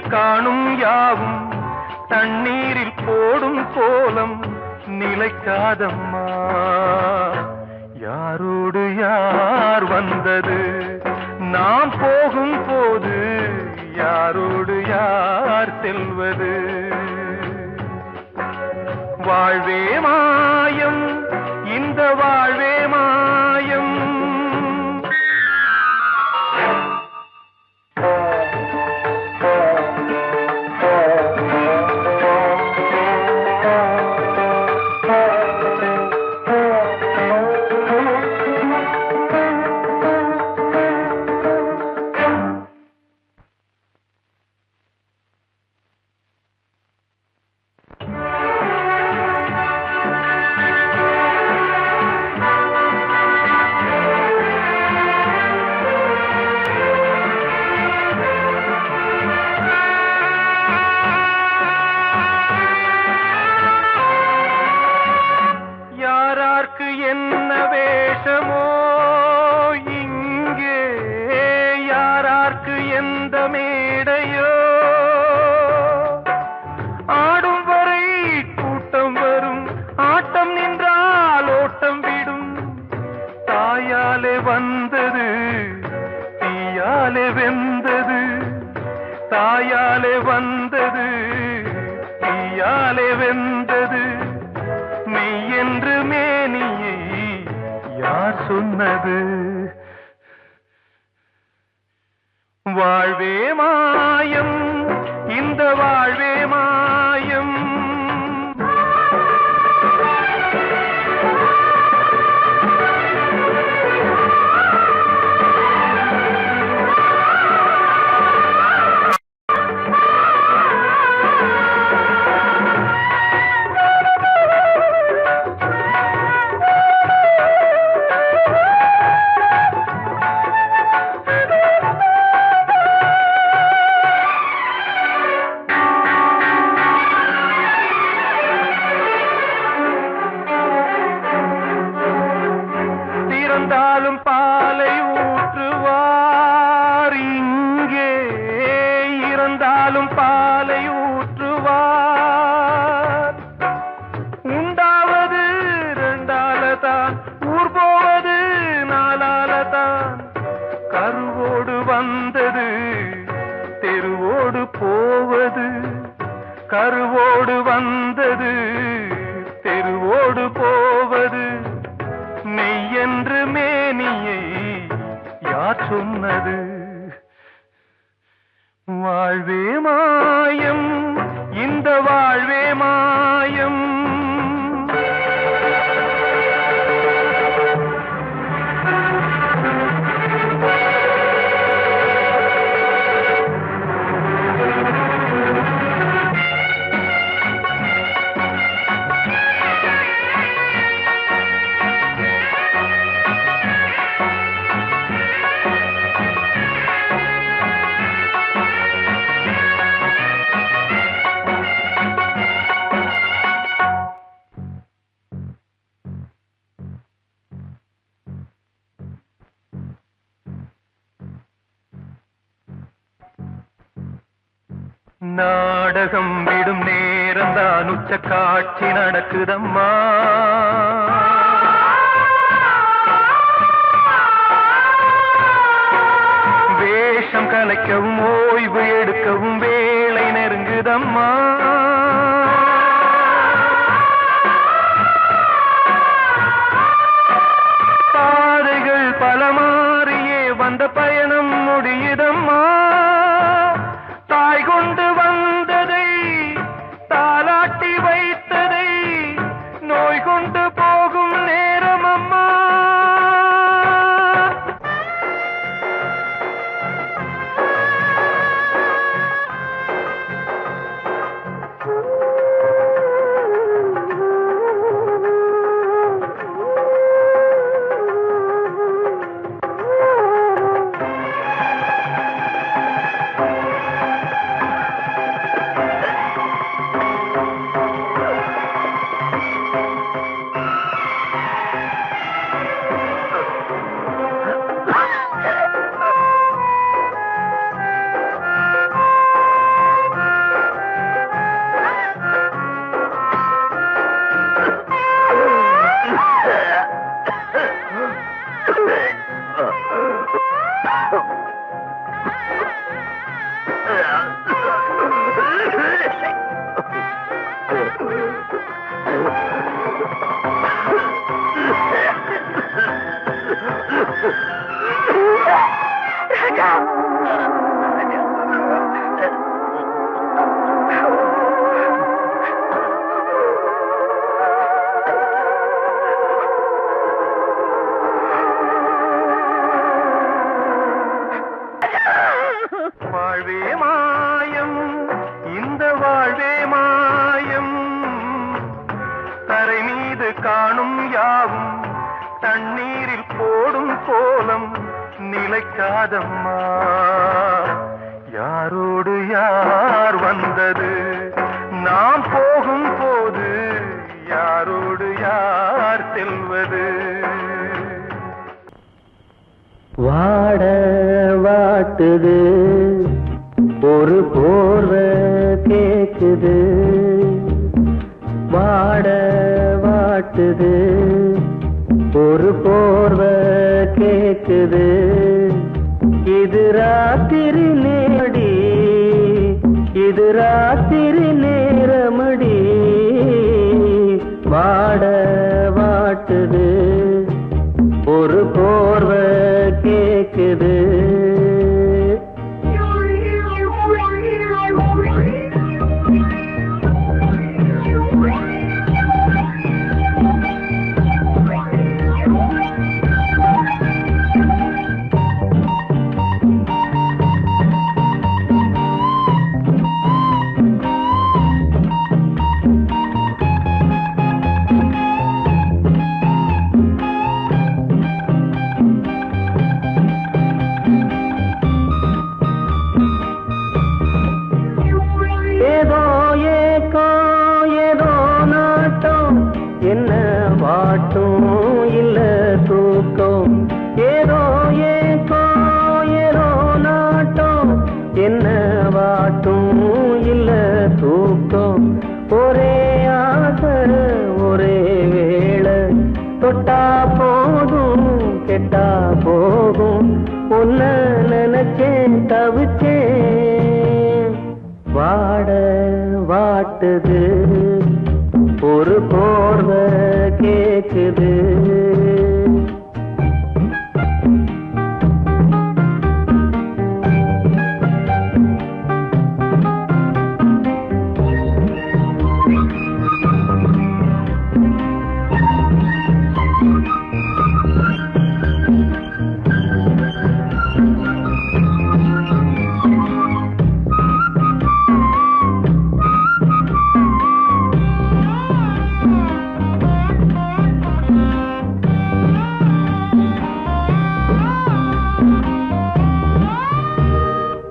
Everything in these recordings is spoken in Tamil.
கண்ணில் காணும் யாவும் தண்ணீரில் போடும் கோலம் நிலைக்காதம்மா. யாரோடு யார் வந்தது நாம் போகும் போது, யாரோடு யார் செல்வது? வாழ்வே மாயம், இந்த வாழ்வே மாயம். என்ன வேஷமோ இங்கே, யாரார்க்கு எந்த மேடையோ, ஆடும் வரை கூட்டம் வரும், ஆட்டம் நின்றால் ஓட்டம் விடும். தாயாலே வந்தது தீயாலே வெந்தது, தாயாலே வந்தது தீயாலே வெந்தது. மெய் என்று மேனியை யார் சொன்னது? வாழ்வே மாயம், இந்த வாழ்வே மாயம். இறந்தாலும் பாலை ஊற்றுவார் இங்கே, இறந்தாலும் பாலை ஊற்றுவார். உண்டாவது ரெண்டாலதான், ஊர் போவது நாலாலதான். கருவோடு வந்தது தெருவோடு போவது, கருவோடு வந்தது தெருவோடு போவது. மெய் என்று மேனியை யார் சொன்னது? வாழ்வே மாயம், இந்த வாழ்வே மாயம். நாடகம் விடும் நேரம்தான் உச்ச காட்சி நடக்குதம்மா. வேஷம் கலைக்கவும் ஓய்வு எடுக்கவும் வேளை நெருங்குதம்மா. பாதைகள் பல மாறியே வந்த பயணம் முடியுதம்மா. தாய் கொண்டு வந்ததை தாலாட்டி வைத்ததை நோய் கொண்டு போகும் நேரம் அம்மா. வாழ்வே மாயம், இந்த வாழ்வே மாயம், தரை மீது காணும் யாவும் தண்ணீரில் போடும் கோலம் நிலைக்காதம்மா. யாரோடு யார் வந்தது நாம் போகும் போது, யாரோடு யார் செல்வது? வாட வாட்டுது ஒரு போர்வை கேக்குது, வாட வாட்டுது ஒரு போர்வை கேக்குது. இது ராத்திரி நேரடி, இது ராத்திரி நேரமடி, வாட வாட்டுது ஒரு போர்வை கேக்குது. என்ன வாட்டும் இல்ல தூக்கம், ஏதோ ஏக்கோ ஏதோ நாட்டம், என்ன வாட்டும் இல்ல தூக்கம். ஒரே ஆசை ஒரே வேளை, தொட்டா போதும் கெட்டா போகும், உன்ன நினைச்சேன் தவிச்சேன். வாட வாட்டுது ஒரு போர்வை கேக்குது.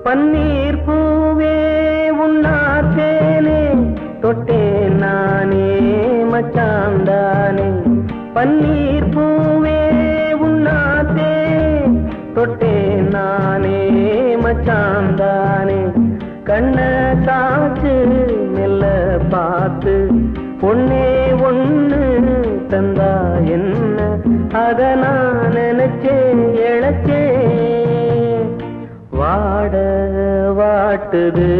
பன்னீர் பூவே உன்னாத்தேனே, தொட்டேன் நானே மச்சாந்தானே. பன்னீர் பூவே உன்னாத்தே, தொட்டேன் நானே மச்சாந்தானே. கண்ண காச்சு மெல்ல பார்த்து ஒன்னே ஒண்ணு தந்தா என்ன, அத நான் நினைச்சேன் இழைச்சேன். வாட வாட்டுது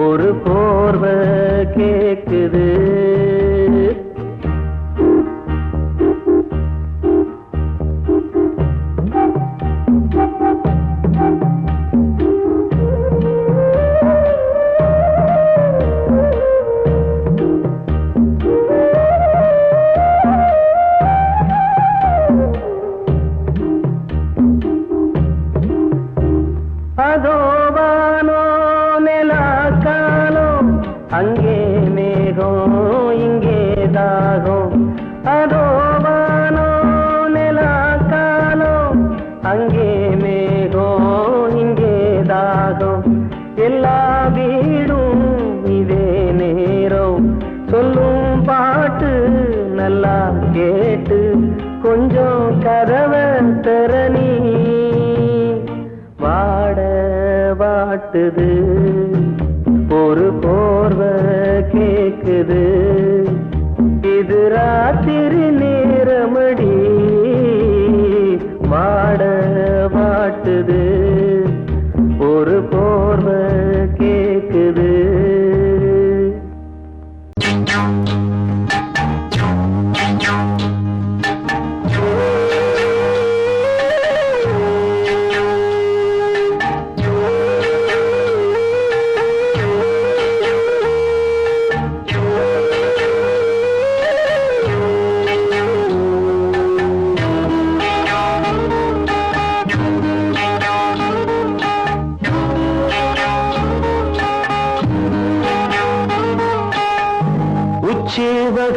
ஒரு போர்வை கேக்குது. அதோ வானோ நிலாக்காலோ, அங்கே மேகம் இங்கே தாகம். அதோ வானோ நிலாக்காலோ, அங்கே மேகம் இங்கே தாகம். எல்லா வீடும் இதே நேரம், சொல்லும் பாட்டு நல்லா கேட்டு கொஞ்சம் கதவை திறனி. வாட வாட்டுது ஒரு போர்வை கேக்குது. இது ராத்திரி நேரமடி, வாட வாட்டுது ஒரு போர்வை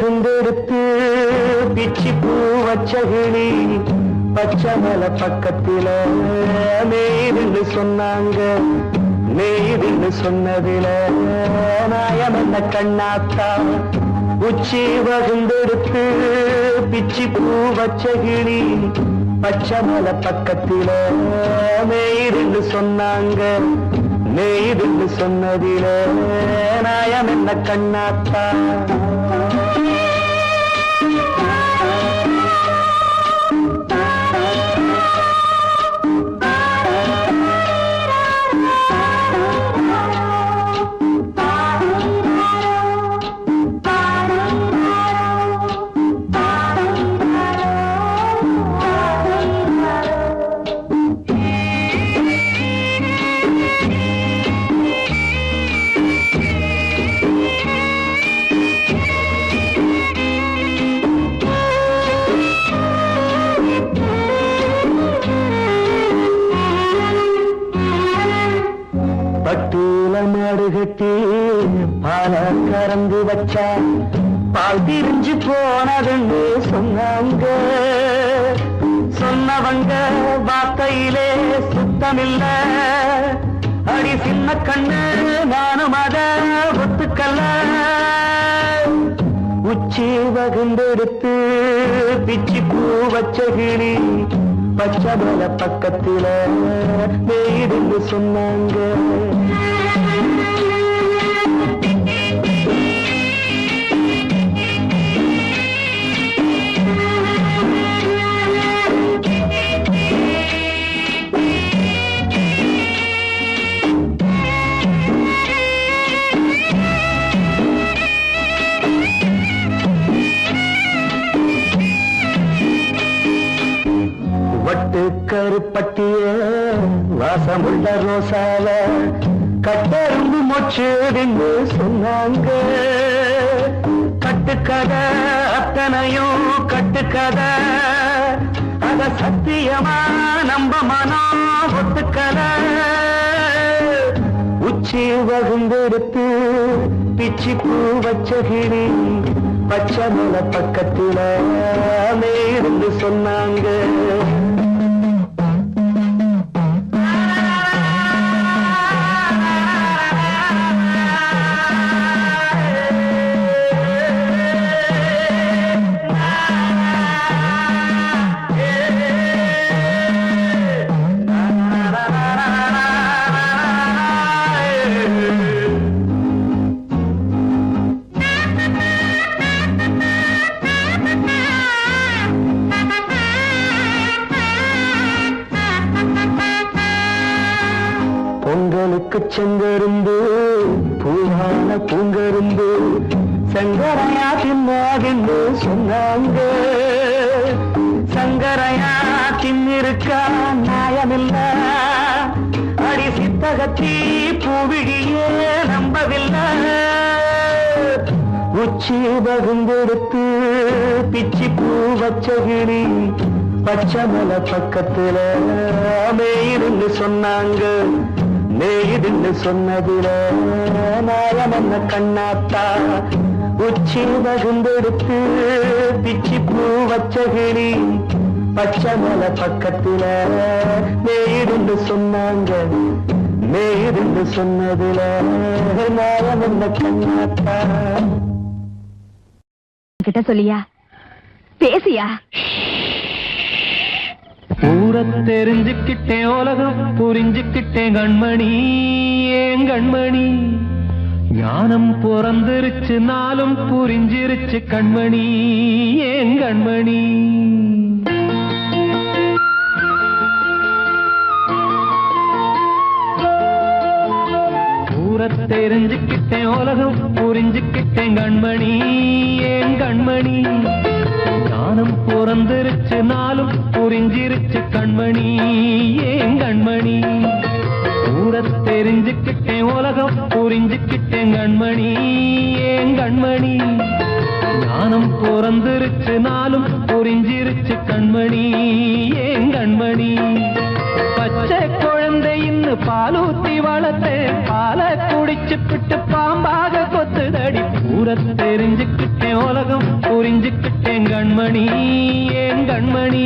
வகுந்தெடுத்து பிச்சி பூ வச்ச கிளி பச்சை மலை பக்கத்தில மேய்துன்னு சொன்னாங்க. மேய்துன்னு சொன்னதில நாயம் என்ன கண்ணாத்தா. உச்சி வகுந்தெடுத்து பிச்சி பூ வச்ச கிளி பச்சை மலை பக்கத்தில மேய்துன்னு சொன்னாங்க. மேய்துன்னு சொன்னதில நாயம் என்ன கண்ணாத்தா. பட்டியல மாடு கட்டி பால கறந்து வச்சா பால் திரிஞ்சு போனதுன்னு சொன்னாங்க. சொன்னவங்க வார்த்தையிலே சுத்தமில்ல. அடி சின்ன கண்ணு நானும் அத ஒத்துக்கல்ல. உச்சி வகுந்தெடுத்து பிச்சி பூ வச்ச கிளி பச்சை மலை பக்கத்தில மேய்துன்னு சொன்னாங்க. வட்டு கருப்பட்டிய வாசமுள்ள ரோசால கட்டெரும்பு மொச்சுன்னு சொன்னாங்க. கட்டுக்கதை அத்தனையும் கட்டுக்கதை. அத சத்தியமா நம்ப மனம் ஒத்துக்கதை. உச்சி வகுந்தெடுத்து பிச்சி பூ வச்ச கிளி பச்சை மலை பக்கத்தில மேய்துன்னு சொன்னாங்க. பொங்கலுக்கு செங்கரும்பு பூவான பூங்கரும்பு சங்கரையா தின்னாகின்னு சொன்னாங்க. சங்கரையா தின்னிருக்கா நியாயமில்ல. அடி சித்தகத்தி பூவிழியே நம்பவில்லை. உச்சி வகுந்தெடுத்து பிச்சி பூ வச்ச கிளி பச்சை மலை பக்கத்தில மேய்துன்னு சொன்னாங்க. மேய்துன்னு சொன்னதில நாயம் என்ன கண்ணாத்தா. உச்சி வகுந்தெடுத்து பிச்சி பூ வச்ச கிளி பச்சை மலை பக்கத்தில மேய்துன்னு சொன்னாங்க. மேய்துன்னு சொன்னதில நாயம் என்ன கண்ணாத்தா. கிட்ட சொல்லியா பேசியா? ஊரை தெரிஞ்சுக்கிட்டேன் உலகம் புரிஞ்சுக்கிட்டேன் கண்மணி ஏன் கண்மணி. ஞானம் பிறந்திருச்சு நாளும் புரிஞ்சிருச்சு கண்மணி ஏன் கண்மணி. ஊரை தெரிஞ்சுக்கிட்டேன் உலகம் புரிஞ்சுக்கிட்டேன் கண்மணி ஏன் கண்மணி. ஞானம் பிறந்திருச்சு நாளும் புரிஞ்சிருச்சு கண்மணி ஏன் கண்மணி. ஊரை தெரிஞ்சுக்கிட்டேன் உலகம் புரிஞ்சுக்கிட்டேன் கண்மணி ஏன் கண்மணி. ஞானம் பிறந்திருச்சு நாளும் புரிஞ்சிருச்சு கண்மணி ஏன் கண்மணி. பச்சை குழந்தையின்னு பாலூத்தி வளர்த்து பாலை குடிச்சு பிட்டு பாம்பாக கொத்துதடி பூ ஊரை தெரிஞ்சுக்கிட்டேன் உலகம் புரிஞ்சுக்கிட்டேன் கண்மணி ஏன் கண்மணி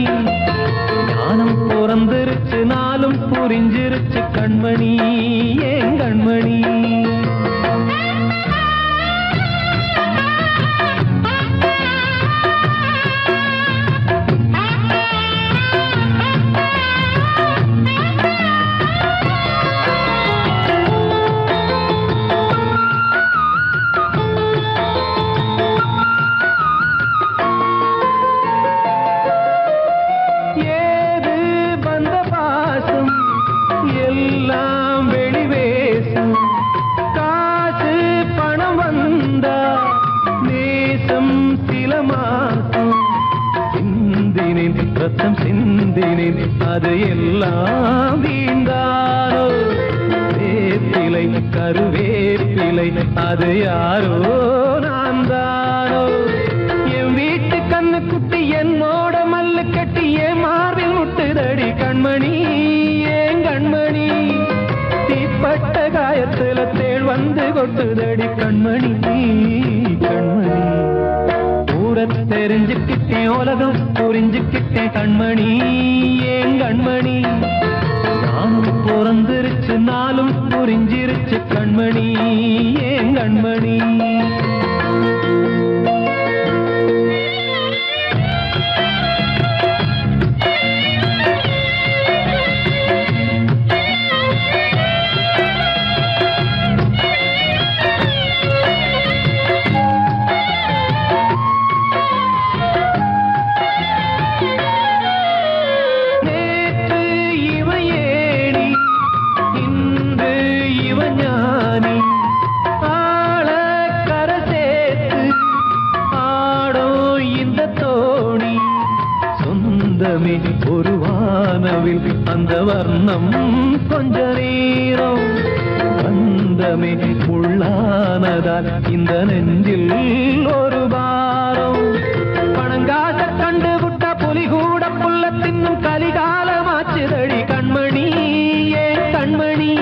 ஞானம் பிறந்திருச்சு நாளும் புரிஞ்சிருச்சு கண்மணி ஏன் கண்மணி எல்லாம் வெளிவேசம் காசு பணம் வந்தா நேசம் சில மாசம் சிந்தினேன் ரத்தம் சிந்தினேன் அது எல்லாம் வீண்டாரோ வேப்பிலை கருவேப்பிலை அது யாரோ நான் தானோ என் வீட்டு கண்ணு குட்டி என்னோட மல்லு கட்டி என் மார்பில் முட்டுதடி கண்மணி கண்மணி தீப்பட்ட காயத்துல தேள் வந்து கொட்டுதடி கண்மணி கண்மணி ஊரை தெரிஞ்சுக்கிட்டேன் உலகம் புரிஞ்சுக்கிட்டேன் கண்மணி ஏன் கண்மணி நானும் பிறந்திருச்சு நாளும் புரிஞ்சிருச்சு கண்மணி ஏன் கண்மணி ஒரு வானவில் அந்த வர்ணம் கொஞ்ச நேரம் வந்தமே உள்ளானதால் இந்த நெஞ்சில் ஒரு பாரம் பணங்காச கண்டு விட்ட புலி கூட புல்ல தின்னும் கலிகாலமாச்சுதடி கண்மணி ஏன் கண்மணி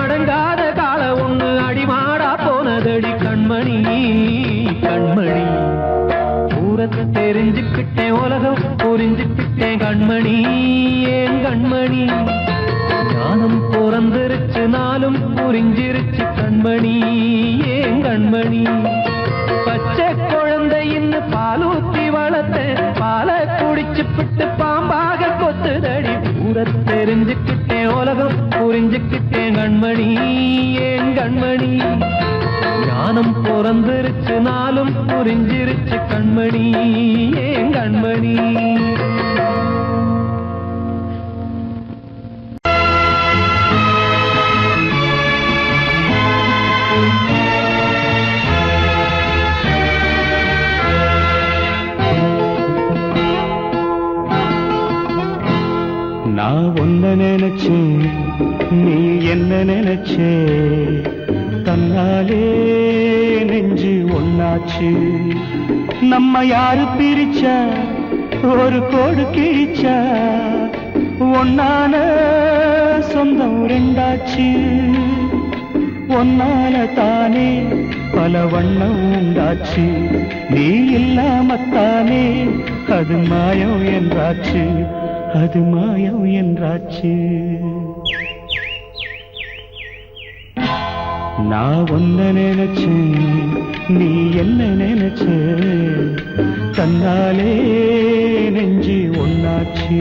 அடங்காத கால ஒண்ணு அடிமாடா போனதடி கண்மணி கண்மணி ஊரை தெரிஞ்சுக்கிட்டேன் உலகம் புரிஞ்சுக்கிட்டேன் கண்மணி ஏன் கண்மணி ஞானம் பிறந்திருச்சு நாளும் புரிஞ்சிருச்சு கண்மணி ஏன் கண்மணி பச்சை குழந்தைன்னு பாலூத்தி வளர்த்த பாலை குடிச்சு பிட்டு பாம்பாக கொத்துதடி ஊரை தெரிஞ்சுக்கிட்டேன் உலகம் புரிஞ்சுக்கிட்டேன் கண்மணி ஏன் கண்மணி ஞானம் பிறந்திருச்சு நாளும் புரிஞ்சிருச்சு கண்மணி ஏன் கண்மணி நான் ஒன்ன நினைச்சேன் நீ என்ன நினைச்சே தன்னாலே நெஞ்சு ஒன்னாச்சு நம்ம யாரு பிரிச்சா ஒரு கோடு கிழிச்சா ஒன்னான சொந்தம் ரெண்டாச்சு ஒன்னால தானே பல வண்ணம் உண்டாச்சு நீ இல்லாமத்தானே அது மாயம் என்றாச்சு அது மாயம் என்றாச்சு நான் ஒன்ன நினைச்சேன் நீ என்ன நினைச்ச தன்னாலே நெஞ்சு ஒன்னாச்சு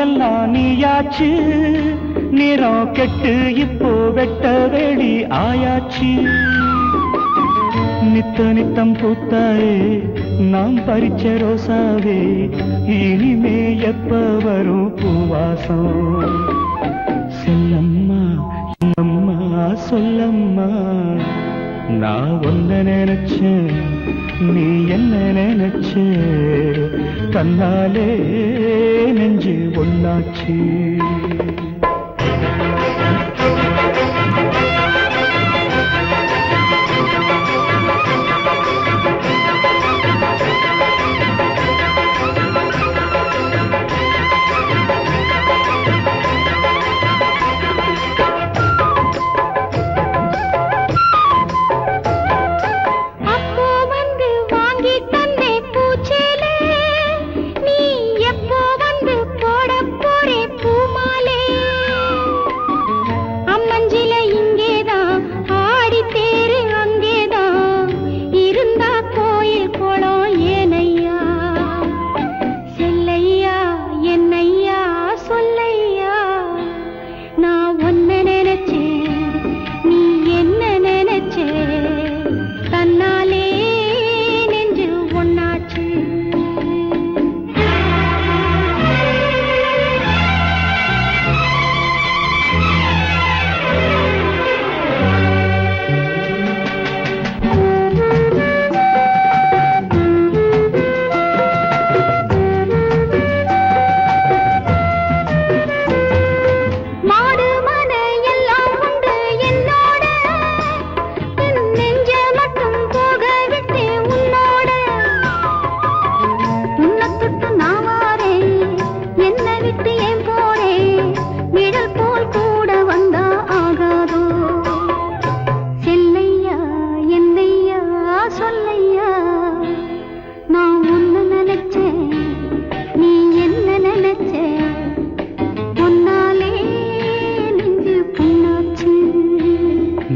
எல்லாம் நீயாச்சு நிறம் கெட்டு இப்போ வெட்ட வெளி ஆயாச்சு நித்த நித்தம் பூத்தாயே நாம் பறிச்ச ரோசாவே இனிமே எப்ப வரும் பூவாசம் செல்லம்மா அம்மா சொல்லம்மா நான் ஒன்ன நினைச்சேன் நீ என்ன நினைச்ச தன்னாலே நெஞ்சு ஒண்ணாச்சு.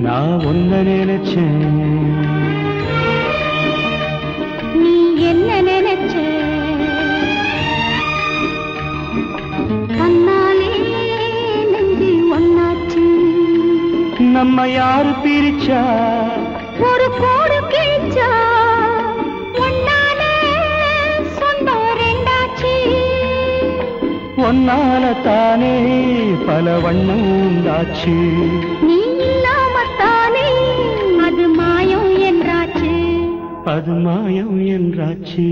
நான் ஒன்ன நினைச்சேன், நீ என்ன நினைச்ச? கண்ணாலே நெஞ்சு ஒன்னாச்சு. நம்ம யாரு பிரிச்சா ஒரு கோடு கிழிச்சா ஒன்னாலே சொந்தம் ரெண்டாச்சு. ஒன்னால தானே பல வண்ணம் உண்டாச்சு. நீ இல்லாமத்தானே அது மாயம் என்றாச்சு. அது மாயம் என்றாச்சு.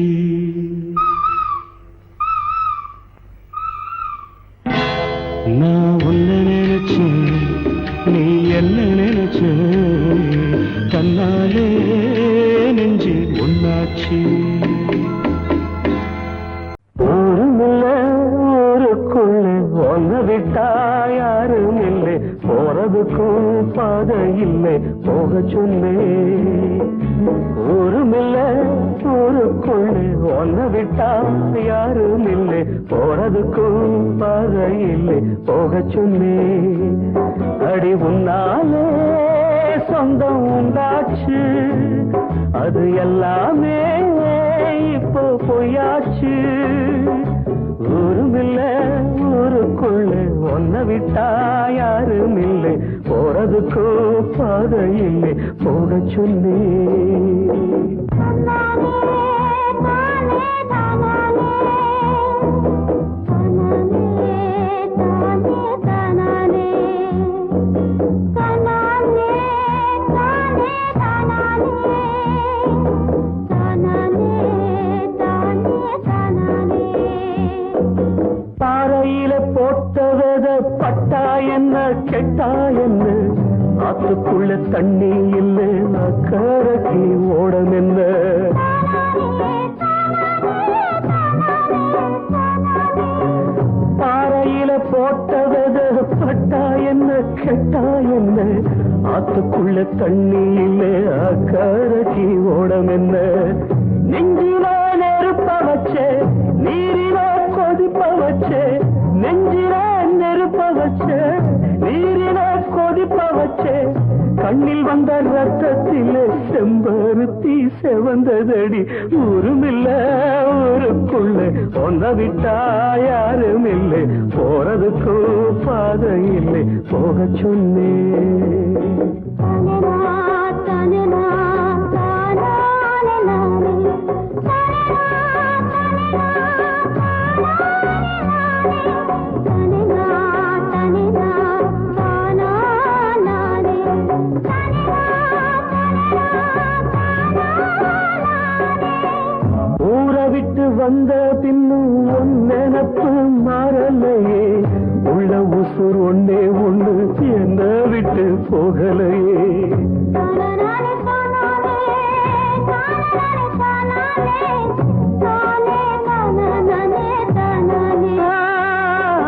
நான் உன்ன நினைச்சேன், நீ என்ன நினைச்ச? தன்னாலே நெஞ்சு ஒன்னாச்சு. ஒன்ன விட்டா யாரும் இல்லை, போறதுக்கும் பாதை இல்லை, போக சொன்னே. ஊருமில்ல ஊருக்குள்ளே ஒன்ன விட்டா யாரும் இல்லை, போறதுக்கும் பாதை இல்லை, போக சொன்னே. அடி உன்னாலே சொந்தம் உண்டாச்சு, அது எல்லாமே இப்போ பொய்யாச்சு. ஊருமில்ல ஊருக்குள்ள ஒன்ன விட்டா யாரும் இல்லை, போறதுக்கோ பாதை இல்லை, போக சொல்லி. பட்டா என்ன கெட்டா என்ன, ஆத்துக்குள்ள தண்ணி இல்லை, அக்கறைக்கு ஓடம் என்ன. பாறையில போட்டவத பட்டா என்ன கெட்டா என்ன, ஆத்துக்குள்ள தண்ணி இல்லை, அக்கறைக்கு ஓடம் என்ன. நெஞ்சில நெருப்ப வச்சே, நீரில கொதிப்ப வச்சே, நெஞ்சில நெருப்ப வச்சே, நீரில கொதிப்ப வச்சே, கண்ணில் வந்த ரத்தத்திலே செம்பருத்தி செவந்ததடி. ஊருமில்ல ஊருக்குள்ள ஒன்ன விட்டா யாரும் இல்லை, போறதுக்கு பாதை இல்லை, போக சொன்னே. வந்த பின்னும் உன் நினப்பு மாறலையே உள்ள உசுர் ஒன்னே ஒண்ணு என்ன விட்டு போகலையே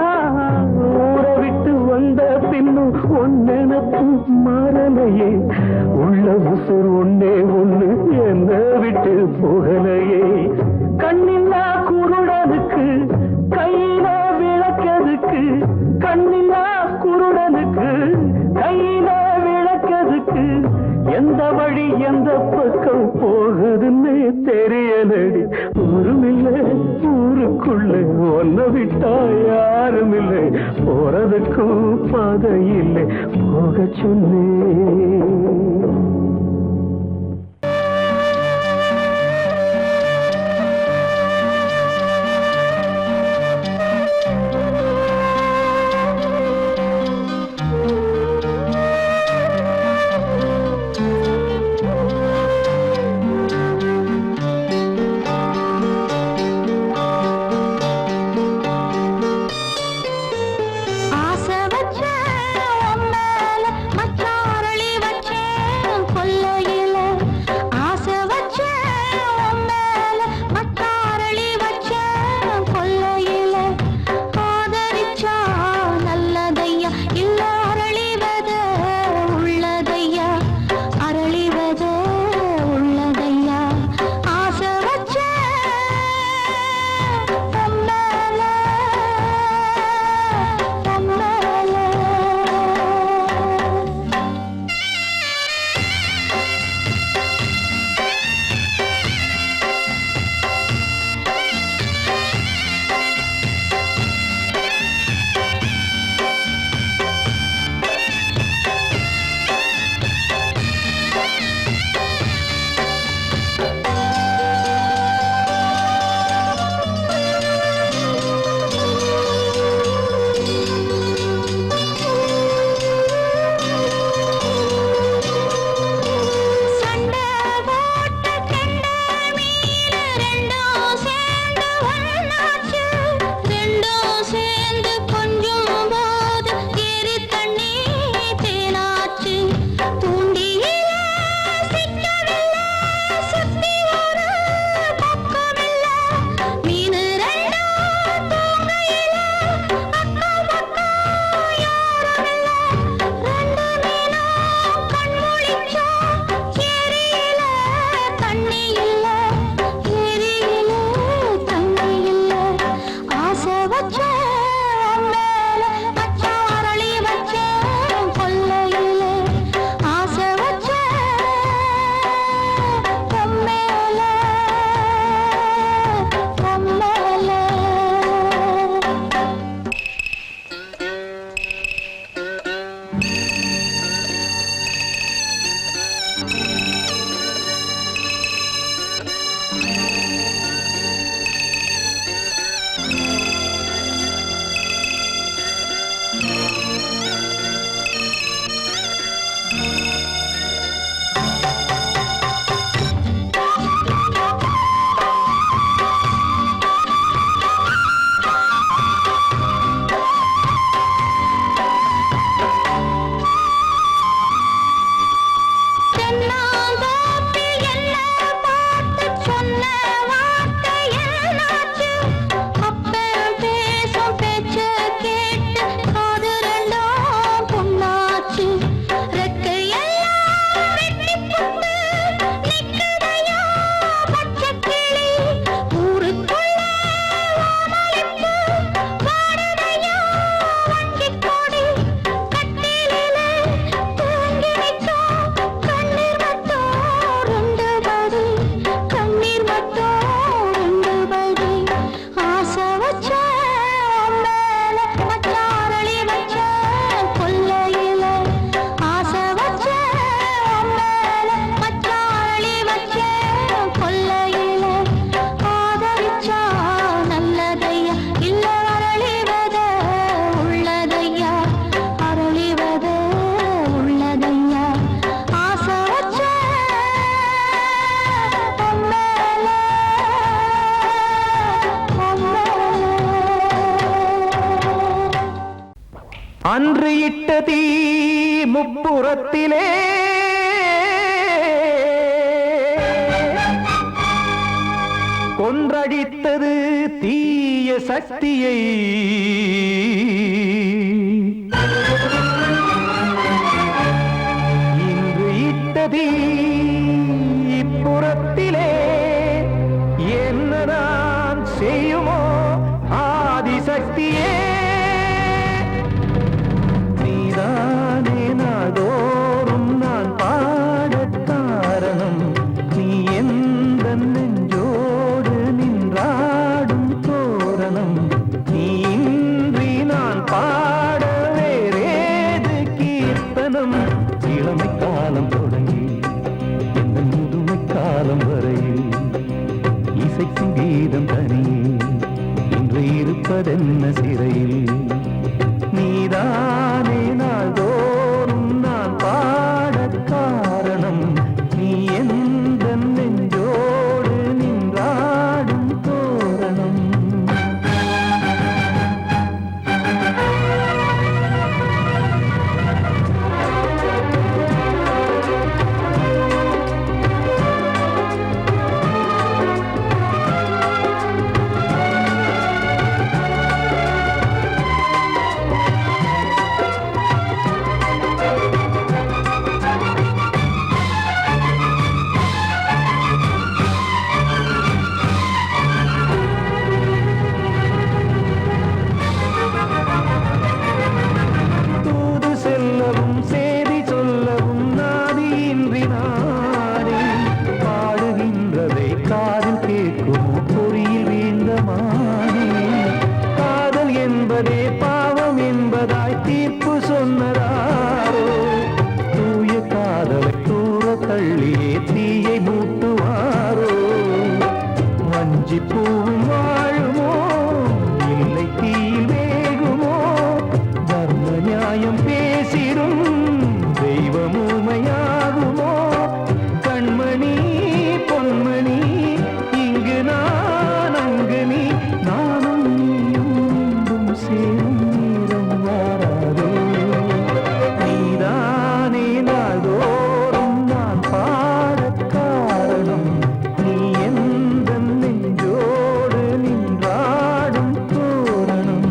ஊரை விட்டு வந்த பின்னும் உன் நினப்பு மாறலையே உள்ள உசுர் ஒன்னே ஒண்ணு என்ன விட்டு போகலையே கண்ணில்லா குருடனுக்கு கையில விளக்கதுக்கு கண்ணில்லா குருடனுக்கு கையில விளக்கதுக்கு எந்த வழி எந்த பக்கம் போகுதுன்னு தெரியலடி ஒருமில்லை ஊருக்குள்ள ஒன்ன விட்டா யாரும் இல்லை போறதுக்கும் பாதை இல்லை போக சொன்னேன் ஆசை வச்ச உன் மேல மச்சாரளி வச்ச அன்று இட்ட தீ முப்புறத்திலே கொன்றடித்தது தீய சக்தியை இன்று இட்ட தீ இப்புறத்திலே என்னதான் செய்யுமோ ஆதிசக்தியே நீதானே நாள்தோறும் நான் பாடக் காரணம் நீ எந்த நெஞ்சோடு நின்றாடும் தோரணம் நீ இன்றி நான் பாட வேறேது கீர்த்தனம் இளமை காலம் தொடங்கி எந்த முதுமை காலம் வரையில் இசைக்கும் கீதம் தனியே இன்று இருப்பதென்ன சிறையில் நீதானே நாள்தோறும் நான் பாடக் காரணம் நீ எந்த நெஞ்சோடு நின்றாடும் தோரணம் தூது செல்லவும் சேதி சொல்லவும் நாதியின்றி நாடி பாடுகின்றதை காதில் கேட்குமோ பொறியில் வீழ்ந்த மானே காதல் என்பதே பாவம் என்பதாய் தீர்ப்பு சொன்னதாரோ தூய காதலை தூர தள்ளியே தீயை மூட்டுவாரோ வஞ்சி பூவும் வாழுமோ இல்லை தீயில் வேகுமோ தர்ம நியாயம் பேசிடும் தெய்வம் ஊமையாகுமோ கண்மணி பொன்மணி இங்கு நான் அங்கு நீ நானும் நீயும் மீண்டும் சேரும் நேரம் வாராதோ நீதானே நாள்தோறும் நான் பாடக் காரணம் நீ எந்த நெஞ்சோடு நின்றாடும் தோரணம்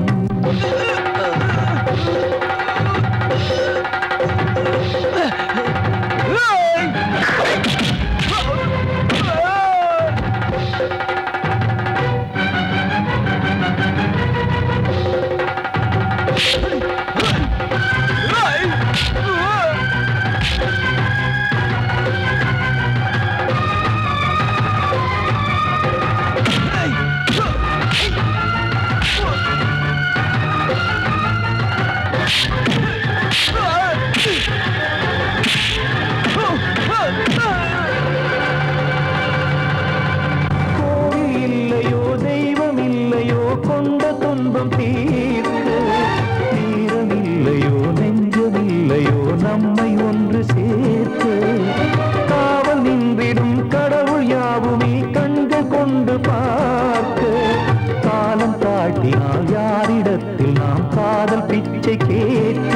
கோவில் இல்லையோ தெய்வம் இல்லையோ கொண்ட துன்பம் தீர்க்க நேரம் இல்லையோ நெஞ்சம் இல்லையோ நம்மை ஒன்று சேர்க்க காவல் நின்றிடும் கடவுள் யாவுமே கண்கள் கொண்டு பார்க்க காலம் காட்டினால் யாரிடத்தில் நாம் காதல் பிச்சை கேட்க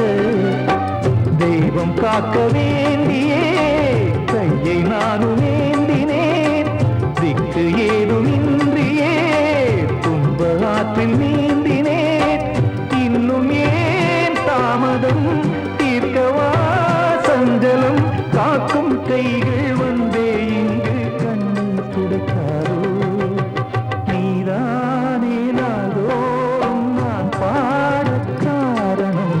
தெய்வம் காக்க வேண்டியே கையை நானும் ஏந்தினேன் திக்கு ஏதுமின்றியே துன்ப ஆற்றில் நீந்தினேன் இன்னும் ஏன் தாமதம் தீர்க்கவா சஞ்சலம் காக்கும் கைகள் வந்தே இங்கு கண்ணீர் துடைக்காரோ நீதானே நாள்தோறும் நான் பாடக் காரணம்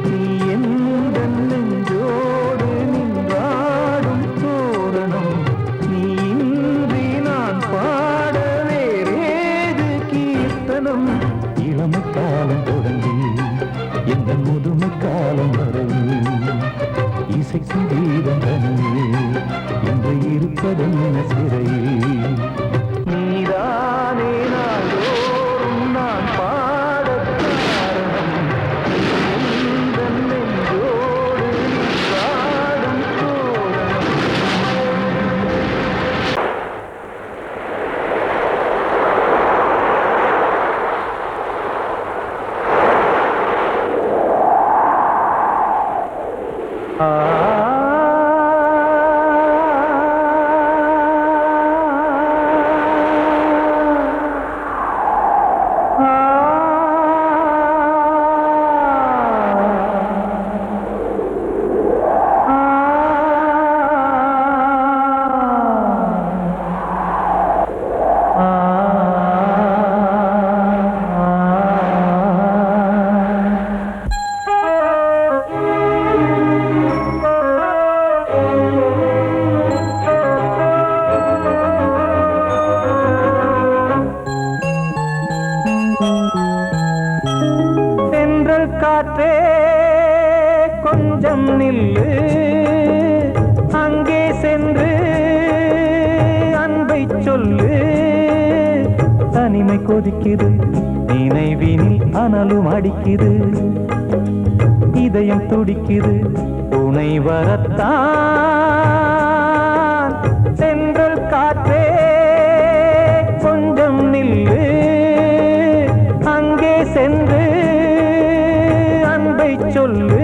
நீ எந்த நெஞ்சோடு நின்றாடும் தோரணம் நீ இன்றி நான் பாட வேறேது கீர்த்தனம் இளமை காலம் தொடங்கி எந்த முதுமை காலம் வரையில் இசைக்கும் கீதம் தனியே என்று இருப்பதென்ன சிறையில் நீதானே நாள்தோறும் நான் பாடக் காரணம் நீ எந்த நெஞ்சோடு நின்றாடும் தோரணம் தென்றல் காற்றே கொஞ்சம் நில்லு அங்கே சென்று அன்பை சொல்லு தனிமை கொதிக்குது நினைவினில் அனலும் அடிக்குது இதயம் துடிக்குது துணை வரத்தான் தென்றல் காற்றே கொஞ்சம் நில்லு அங்கே சென்று அன்பை சொல்லு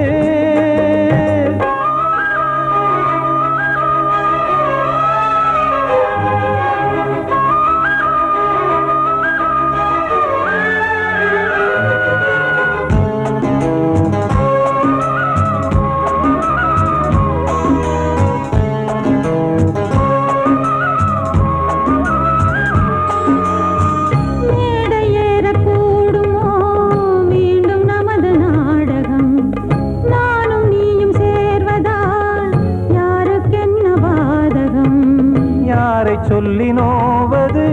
சொல்லி நோவது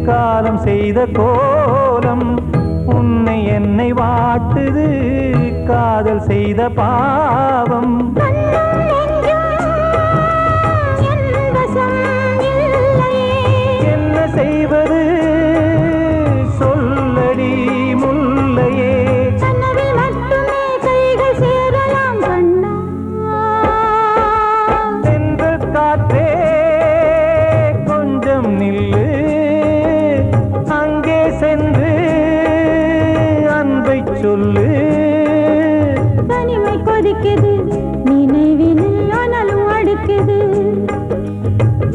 காலம் செய்த கோலம் உன்னை என்னை வாட்டுது காதல் செய்த பாவம் என்ன செய்வது சொல்லடி முல்லையே தென்றல் காற்றே நில்லு அங்கே சென்று அன்பை சொல்லு தனிமை கொதிக்குது நினைவினில் அனலும் அடிக்குது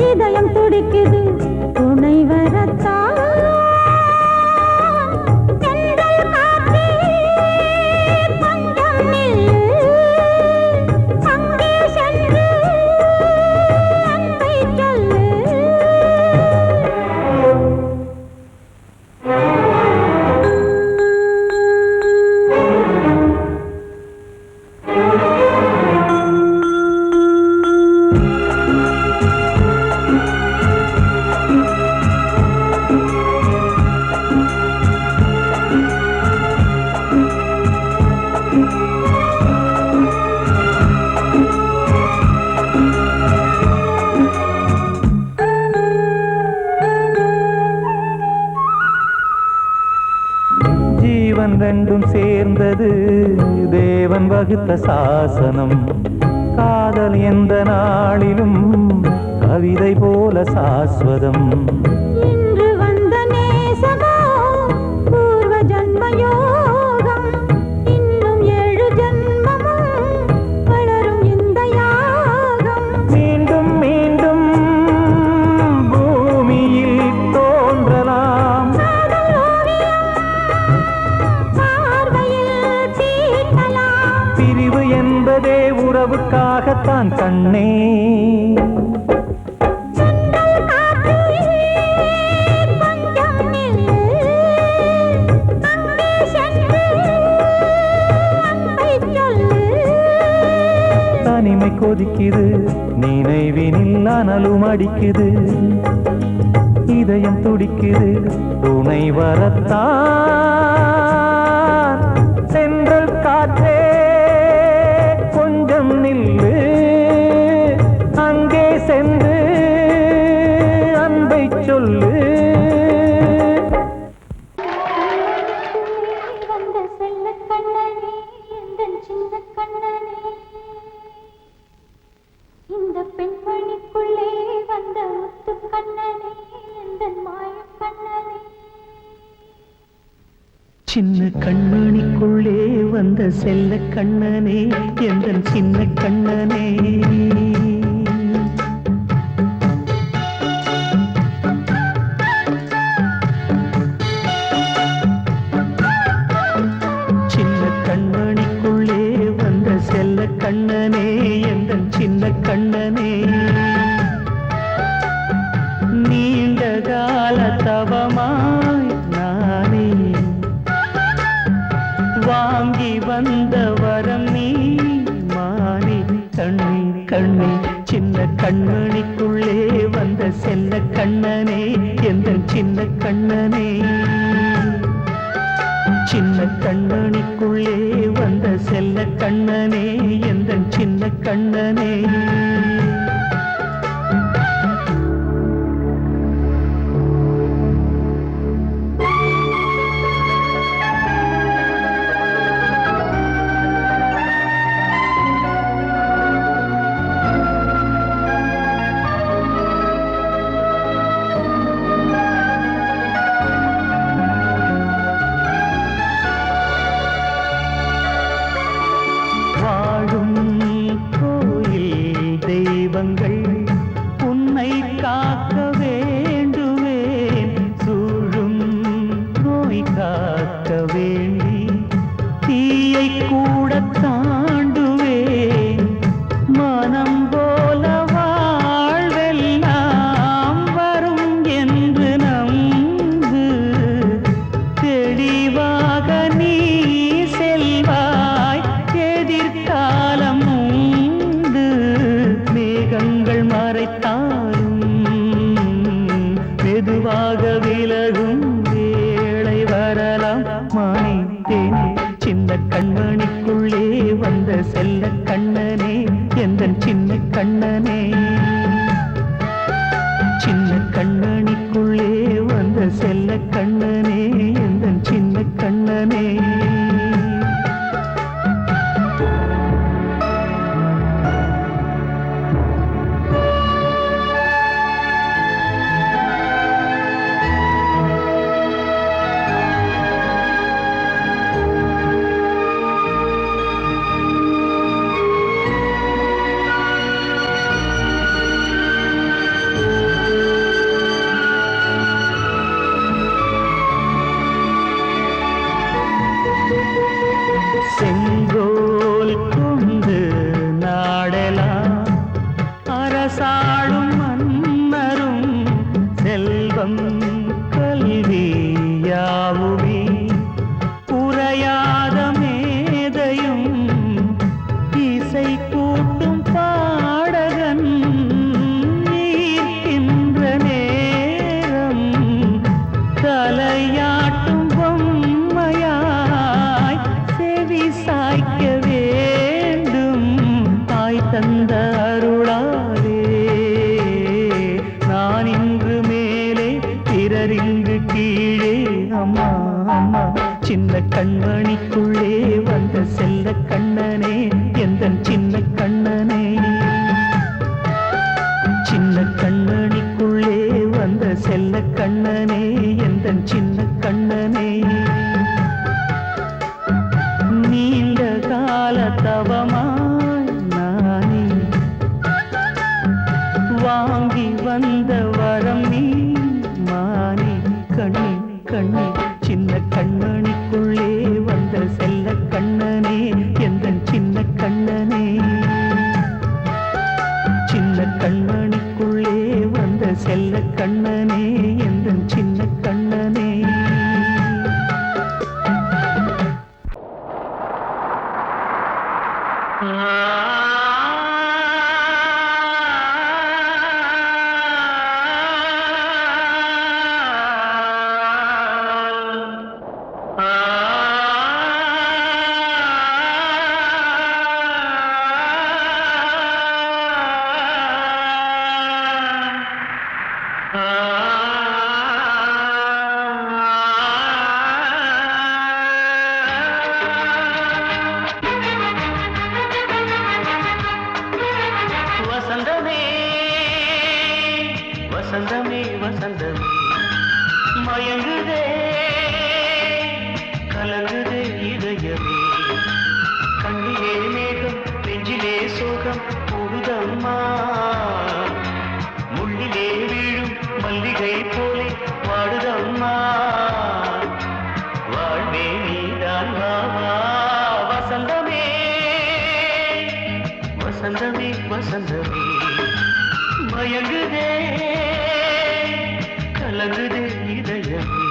இதயம் துடிக்குது துணை வரத்தான் தென்றல் காற்றே கொஞ்சம் நில்லு அங்கே சென்று அன்பை சொல்லு ஜீவன் ரெண்டும் சேர்ந்தது தேவன் வகுத்த சாசனம் காதல் எந்த நாளிலும் கவிதை போல சாஸ்வதம் இன்று வந்த நேசமோ பூர்வ ஜன்மயோகம் இன்னும் 7 ஜன்மமும் வளரும் இந்த யாகம் மீண்டும் மீண்டும் பூமியில் தோன்றலாம் பிரிவு என்பதே உறவுக்காகத்தான் கண்ணே தனிமை கொதிக்குது நினைவினில் அனலும் அடிக்குது இதயம் துடிக்குது துணை வரத்தான் தென்றல் காற்றே கொஞ்சம் நில்லு அங்கே சென்று அன்பை சொல்லு வந்த செல்ல கண்ணனே எந்தன் சின்ன கண்ணனே இந்த பெண்மணிக்குள்ளே வந்த முத்து கண்ணனே எந்தன் மாய கண்ணனே சின்ன கண்மணிக்குள்ளே வந்த செல்ல கண்ணனே எந்தன் சின்ன கண்ணனே சின்ன கண்மணிக்குள்ளே வந்த செல்ல கண்ணனே எந்தன் சின்ன கண்ணனே நீண்ட கால தவமாய் நானே வாங்கி வந்த வரம் நீ மானே கண்ணே கண்ணே சின்ன கண்மணிக்குள்ளே வந்த செல்ல கண்ணனே எந்தன் சின்ன கண்ணனே சின்ன கண்மணி கண்மணிக்குள்ளே வந்த செல்ல கண்ணனே எந்தன் சின்ன கண்ணனே வாழும் கோயில் தெய்வங்கள் உன்னை காக்க வேண்டுவேன் சூழும் நோய் காக்க வேண்டி தீயை கூட தாண்டுவேன் மனம் போல வாழ்வெல்லாம் வரும் என்று நம்பு தெளிவாக நீ செல்வாய் எதிர்காலம் உண்டு மேகங்கள் மறைத்தாலும் மெதுவாக விலகும் வேளை வரலாம் மானே தேனே சின்ன கண்மணிக்குள்ளே வந்த செல்ல கண்ணனே எந்தன் சின்ன கண்ணனே சின்ன கண்ணனிக்குள்ளே வந்த செல்ல கண்ணனே எந்தன் சின்ன கண்ணனே செங்கோல் கொண்டு நாடலாம் அரசாளும் மன்னரும் செல்வம் கல்வி யாவுமே உரையாத மேதையும் இசை கூட்டும் பாடகன் ஈர்க்கின்ற நேரம் தலையாட்டும் பொம்மையாய் செவி சாய்க்க வேண்டும் தாய் தந்த அருளாலே நான் இன்று மேலே பிறரிங்கு கீழே அம்மா அம்மா சின்ன கண்மணிக்குள்ளே வந்த செல்ல கண்ணனே எந்தன் சின்ன கண்ணனே சின்ன கண்ணனிக்குள்ளே வந்த செல்ல கண்ணனே எந்தன் சின்ன கண்ணனே நீண்ட கால தவமாய் நானே வாங்கி வந்த வரம் நீ மானே கண்ணே கண்ணே சின்ன கண்ணனிக்குள்ளே வந்த செல்ல கண்ணனே எந்தன் சின்ன கண்ணனே சின்ன கண்ணனிக்குள்ளே வந்த செல்ல கண்ணனே எந்தன் சின்ன கண்ணனே வசந்தமே வசந்தமே வசந்தமே மயங்குதே கலங்குதே இதயமே கண்ணிலே மேகம் நெஞ்சிலே சோகம் போடுதம்மா முள்ளிலே வீழும் மல்லிகை போலே வாடுதம்மா வாழ்வே நீதான் வா வா வசந்தமே வசந்தமே வசந்தமே மயங்குதே கலங்குதே இதயமே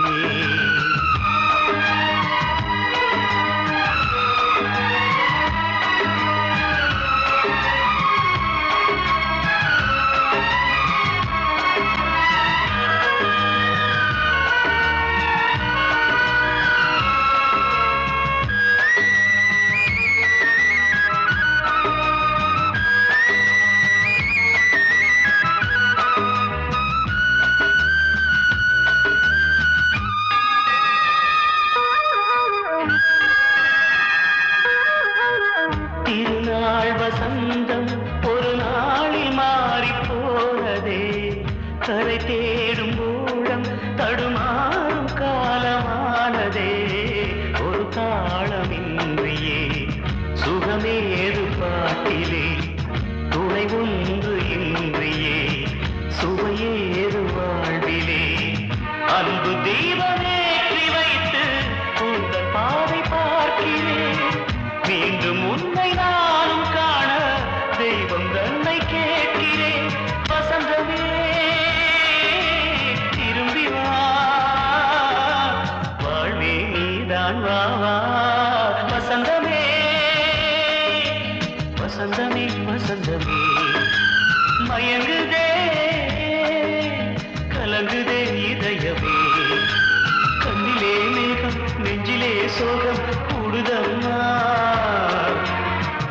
நாளமின்றியே சுகமேது பாட்டிலே துணை ஒன்று இன்றியே சுவையேது வாழ்விலே அன்பு தீபமேற்றி வைத்து உங்கள் பாதை பார்க்கிறேன் மீண்டும் உன்னை நானும் காண தெய்வம் தன்னை கேட்கிறேன் வசந்தமே திரும்பி வா வாழ்வே நீதான் வா வா வசந்தமே வசந்தமே வசந்தமே மயங்குதே கலங்குதே இதயமே கண்ணிலே மேகம் நெஞ்சிலே சோகம் கூடுதம்மா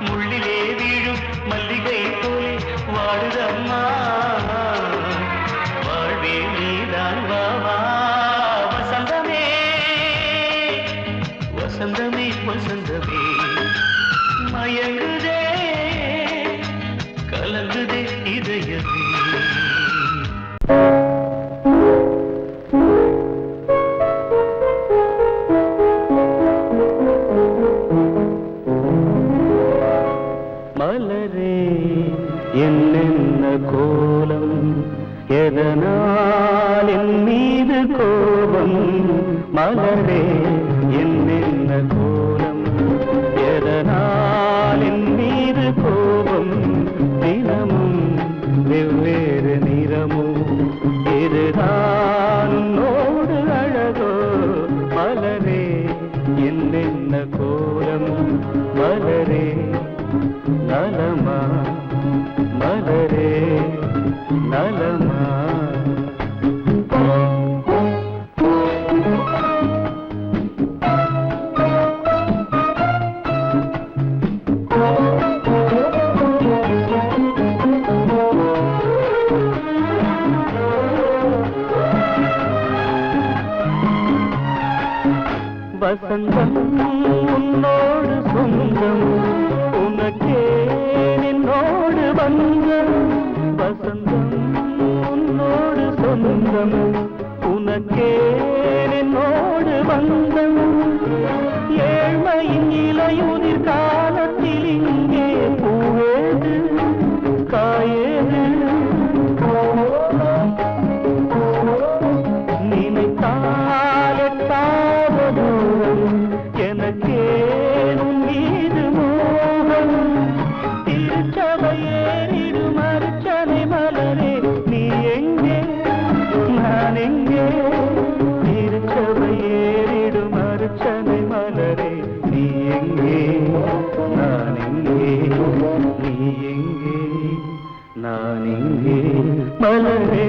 முள்ளிலே வீழும் மல்லிகை போலே வாடுதம்மா வாழ்வே நீதான் வா வா வசந்தமே வசந்தமே வசந்தமே மயங்குதே கலங்குதே இதயமே மலரே என்னென்ன கோலம் எதனால் என் மீது கோபம் மலரே என்னென்ன கோலம் எதனால் என் மீது கோபம் தினமும் வெவ்வேறு நிறமும் இதுதான் உன்னோடு அழகோ மலரே என்னென்ன கோலம் மலரே நலமா மலரே நலமா வசந்தம் உன்னோடு சொந்தம் உனக்கே நின்னோடு வந்தம் வசந்தம் உன்னோடு சொந்தம் உனக்கே நின்னோடு வந்தம் ஏழ்மையின் இலையுதிர் காலத்தில் இங்கே பூவேது காயேது நினைத்தாலெட்டாவது எனக்கே உன் மீது மோகம் திருச்சபையேறிடும் அர்ச்சனை மலரே நீ எங்கே நான் எங்கே திருச்சபையேறிடும் அர்ச்சனை மலரே நீ எங்கே நான் எங்கே நீ எங்கே நான் எங்கே மலரே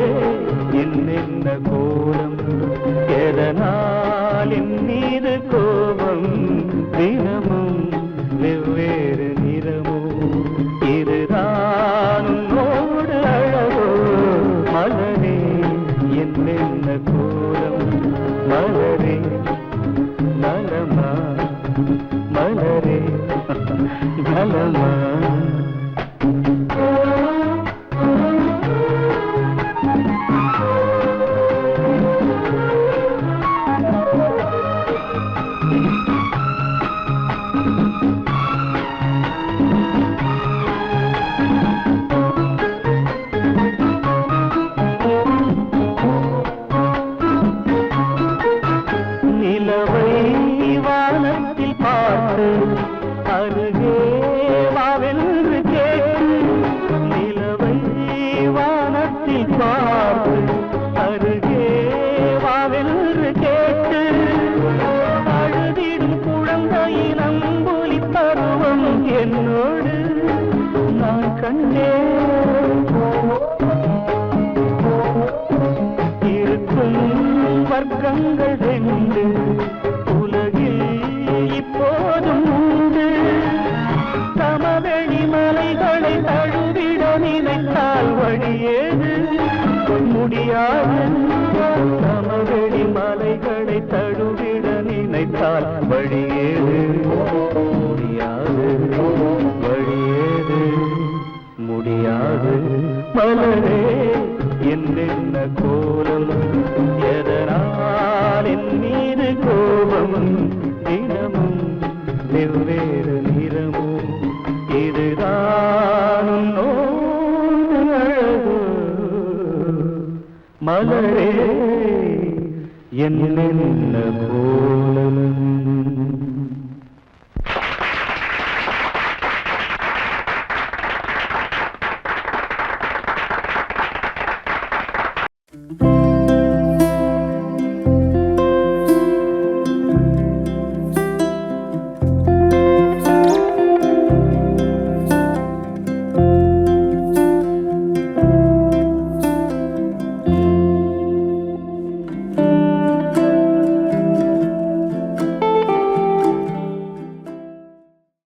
என்னென்ன கோலம் எதனால் என் மீது கோபம் தினமும் வெவ்வேறு நிறமும் இதுதான் உன்னோடு அழகோ மலரே என்னென்ன கோலம் மலரே நலமா மலரே நலமா நிலவை வானத்தில் பார்த்து அருகே வாவென்று கேட்டு நிலவை வானத்தில் பார்த்து அருகே வாவென்று கேட்டு அழுதிடும் குழந்தையின் அம்புலி பருவம் என்னோடு நான் கண்டேன் இருக்கும் வர்க்கங்கள் ரெண்டு உலகில் இப்போதும் உண்டு சமவெளி மலைகளை தழுவிட நினைத்தால் வழியேது முடியாது சமவெளி மலைகளை தழுவிட நினைத்தால் வழியேது முடியாது வழியேது முடியாது மலரே என்னென்ன கோலம் எதனால் என் மீது கோபம் தினமும் வெவ்வேறு நிறமோ இதுதான் உன்னோடு அழகு மலரே என்ன போல்